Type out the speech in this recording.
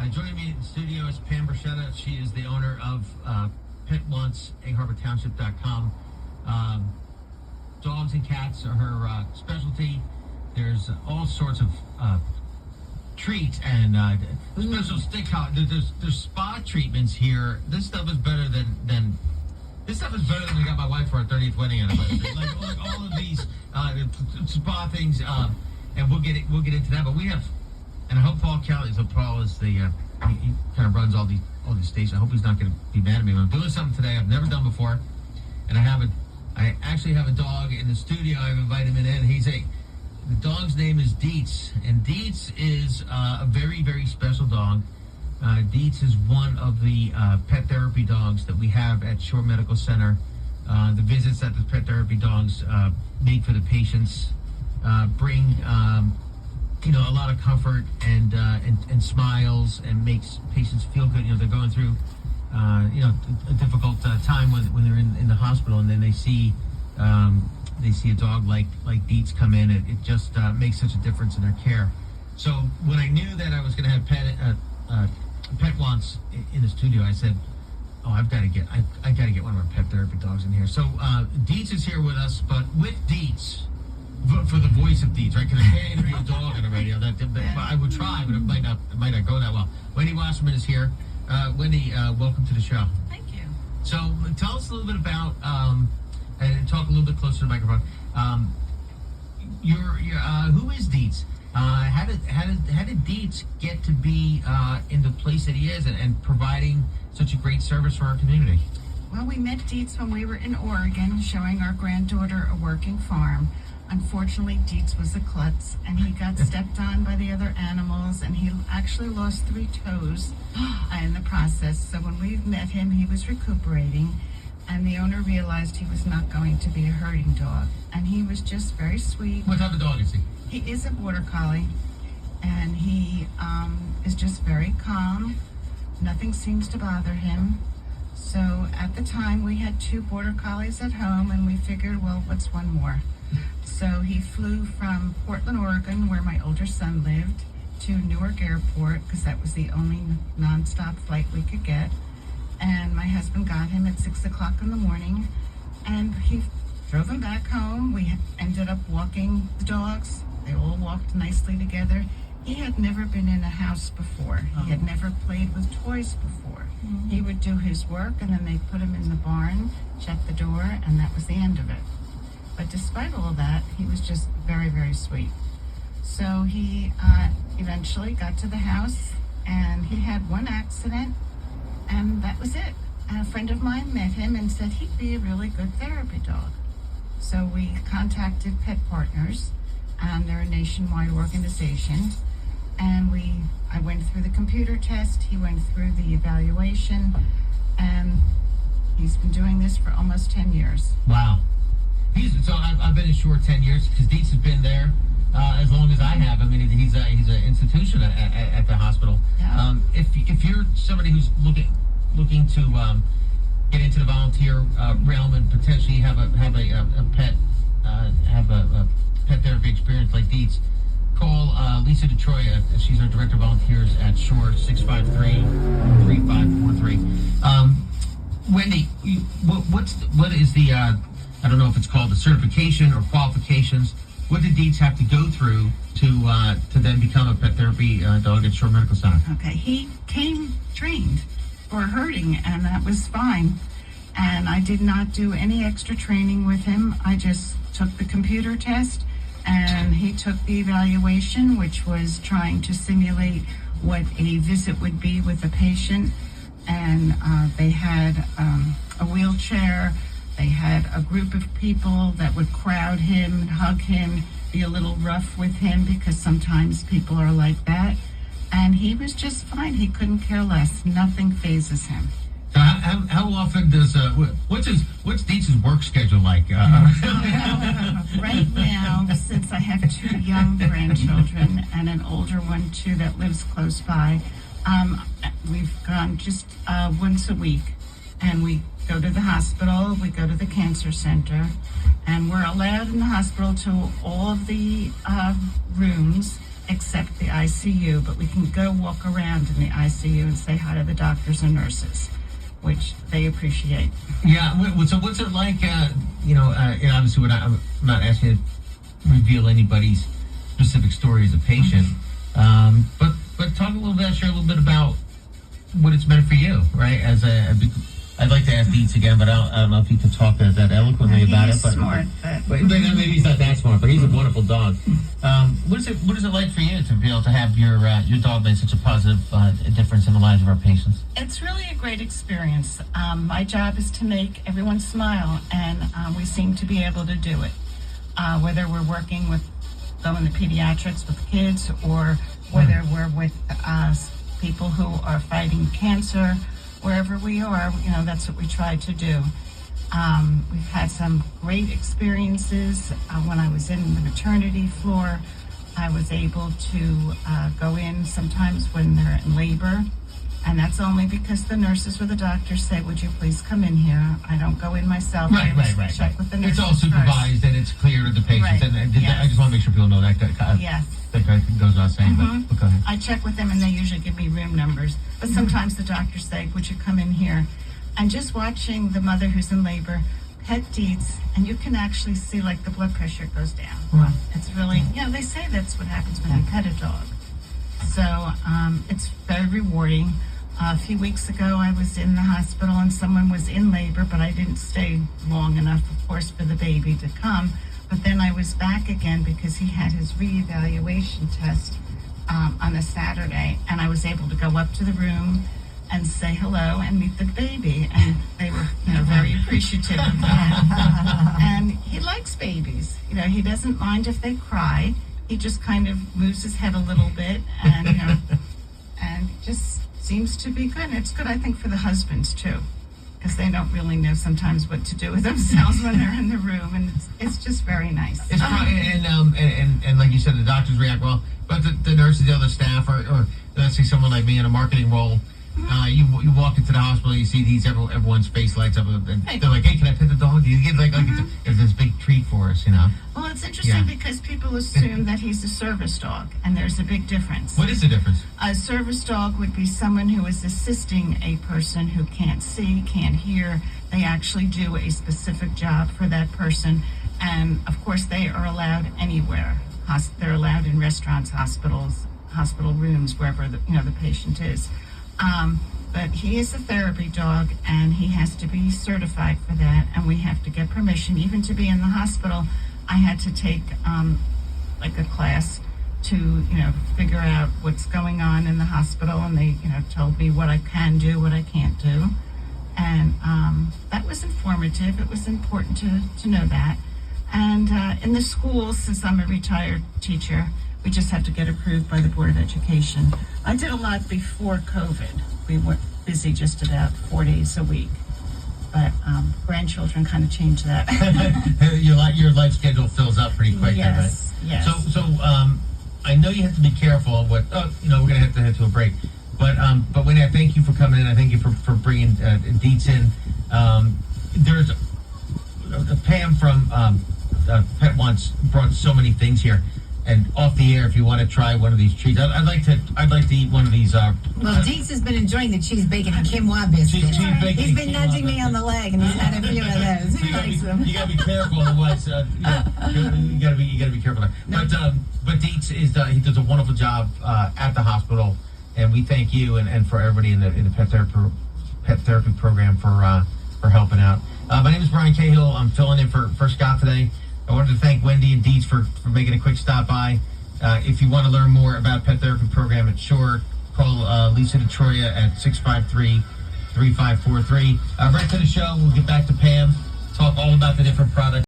Joining me in the studio is Pam Bruschetta. She is the owner of PetWants@EggHarborTownship.com. Dogs and cats are her specialty. There's all sorts of treats and special stick. There's spa treatments here. This stuff is better than I got my wife for our 30th wedding anniversary. like all of these spa things, and we'll get into that. But we have. And I hope Paul Kelly, so Paul is he kind of runs all these stations. I hope he's not going to be mad at me. I'm doing something today I've never done before, and I actually have a dog in the studio. I've invited him in. The dog's name is Dietz, and Dietz is a very, very special dog. Dietz is one of the pet therapy dogs that we have at Shore Medical Center. The visits that the pet therapy dogs make for the patients bring a lot of comfort and smiles, and makes patients feel good. They're going through a difficult time when they're in the hospital, and then they see a dog like Dietz come in. It just makes such a difference in their care. So when I knew that I was going to have Pet Wants in the studio, I said, "Oh, I got to get one of our pet therapy dogs in here." So Dietz is here with us, but with Dietz. For the voice of Dietz, right? Because I can't interview a dog on the radio. I would try, but it might not go that well. Wendy Wasserman is here. Wendy, welcome to the show. Thank you. So tell us a little bit about, and talk a little bit closer to the microphone. Who is Dietz? How did Dietz get to be in the place that he is and providing such a great service for our community? Well, we met Dietz when we were in Oregon, showing our granddaughter a working farm. Unfortunately, Dietz was a klutz, and he got stepped on by the other animals, and he actually lost 3 toes in the process. So when we met him, he was recuperating, and the owner realized he was not going to be a herding dog, and he was just very sweet. What type of dog is he? He is a border collie, and he is just very calm. Nothing seems to bother him. So at the time, we had 2 border collies at home, and we figured, well, what's one more? So he flew from Portland, Oregon, where my older son lived, to Newark Airport, because that was the only nonstop flight we could get. And my husband got him at 6 o'clock in the morning, and he drove him back home. We ended up walking the dogs. They all walked nicely together. He had never been in a house before. He had never played with toys before. Mm-hmm. He would do his work, and then they'd put him in the barn, shut the door, and that was the end of it. But despite all that, he was just very, very sweet. So he eventually got to the house, and he had one accident, and that was it. And a friend of mine met him and said he'd be a really good therapy dog. So we contacted Pet Partners, and they're a nationwide organization. And I went through the computer test, he went through the evaluation, and he's been doing this for almost 10 years. Wow. I've been in Shore 10 years, because Dietz has been there as long as I have. I mean, he's an institution at the hospital. Yeah. If you're somebody who's looking to get into the volunteer realm and potentially have a pet therapy experience like Dietz, call Lisa DeTroya. She's our director of volunteers at Shore, 653-3543. Wendy, what is the I don't know if it's called the certification or qualifications. What did Dietz have to go through to then become a pet therapy dog at Shore Medical Center? Okay, he came trained for herding, and that was fine. And I did not do any extra training with him. I just took the computer test, and he took the evaluation, which was trying to simulate what a visit would be with a patient. And they had a wheelchair. They had a group of people that would crowd him, hug him, be a little rough with him, because sometimes people are like that. And he was just fine. He couldn't care less. Nothing phases him. How often does what's Dietz's work schedule like? Right now, since I have 2 young grandchildren and an older one too that lives close by, we've gone just once a week, and we go to the hospital, we go to the cancer center, and we're allowed in the hospital to all of the rooms accept the ICU, but we can go walk around in the ICU and say hi to the doctors and nurses, which they appreciate. Yeah. So what's it like? And obviously, I'm not asking you to reveal anybody's specific story as a patient, but talk a little bit, share a little bit about what it's meant for you, right? I'd like to ask Dietz again, but I don't know if you can talk that eloquently about it. But Smart, but maybe he's not that smart, but he's a wonderful dog. What is it like for you to be able to have your dog make such a positive difference in the lives of our patients? It's really a great experience. My job is to make everyone smile, and we seem to be able to do it. Whether we're working with going to pediatrics with kids, or whether we're with people who are fighting cancer, wherever we are, that's what we try to do. We've had some great experiences. When I was in the maternity floor, I was able to go in sometimes when they're in labor, and that's only because the nurses or the doctors say, "Would you please come in here?" I don't go in myself. Right. Check with the nurses. It's all supervised and it's clear to the patients. Right. And Yes. I just want to make sure people know that. Yes. That goes without saying, but go ahead. I check with them, and they usually give me room numbers. But sometimes the doctors say, "Would you come in here?" And just watching the mother who's in labor pet Dietz, and you can actually see like the blood pressure goes down. Wow. It's really, they say that's what happens when you pet a dog. So it's very rewarding. A few weeks ago, I was in the hospital, and someone was in labor, but I didn't stay long enough, of course, for the baby to come. But then I was back again because he had his reevaluation test on a Saturday, and I was able to go up to the room and say hello and meet the baby, and they were, very appreciative of that. And he likes babies. He doesn't mind if they cry. He just kind of moves his head a little bit, and and just seems to be good. And it's good, I think, for the husbands too, because they don't really know sometimes what to do with themselves when they're in the room, and it's just very nice. It's and like you said, the doctors react well, but the nurses, the other staff, or let's say someone like me in a marketing role, you walk into the hospital, you see everyone's face lights up, and they're like, "Hey, can I pet the dog?" You get like it's this big treat for us, Well, it's interesting because people assume that he's a service dog, and there's a big difference. What is the difference? A service dog would be someone who is assisting a person who can't see, can't hear. They actually do a specific job for that person, and of course they are allowed anywhere. They're allowed in restaurants, hospitals, hospital rooms, wherever the patient is. But he is a therapy dog, and he has to be certified for that, and we have to get permission. Even to be in the hospital, I had to take like a class to figure out what's going on in the hospital, and they told me what I can do, what I can't do, and that was informative. It was important to know that. And in the schools, since I'm a retired teacher, we just have to get approved by the Board of Education. I did a lot before COVID. We were busy just about 4 days a week. But grandchildren kind of changed that. your life schedule fills up pretty quick. Yes, right? yes. So I know you have to be careful of what. We're going to have to head to a break. But Wendy, I thank you for coming in. I thank you for bringing Dietz in. There's Pam from Pet Once brought so many things here. And off the air, if you want to try one of these treats, I'd like to eat one of these. Well, Dietz has been enjoying the cheese bacon and quinoa biscuits. He's been nudging me on the leg, and he's had a few of those. He likes them. You gotta be careful, otherwise, you gotta be careful. But Dietz he does a wonderful job at the hospital, and we thank you and for everybody in the pet therapy program for helping out. My name is Brian Cahill. I'm filling in for Scott today. I wanted to thank Wendy and Dietz for making a quick stop by. If you want to learn more about pet therapy program at Shore, call Lisa DeTroia at 653-3543. Right to the show. We'll get back to Pam, talk all about the different products.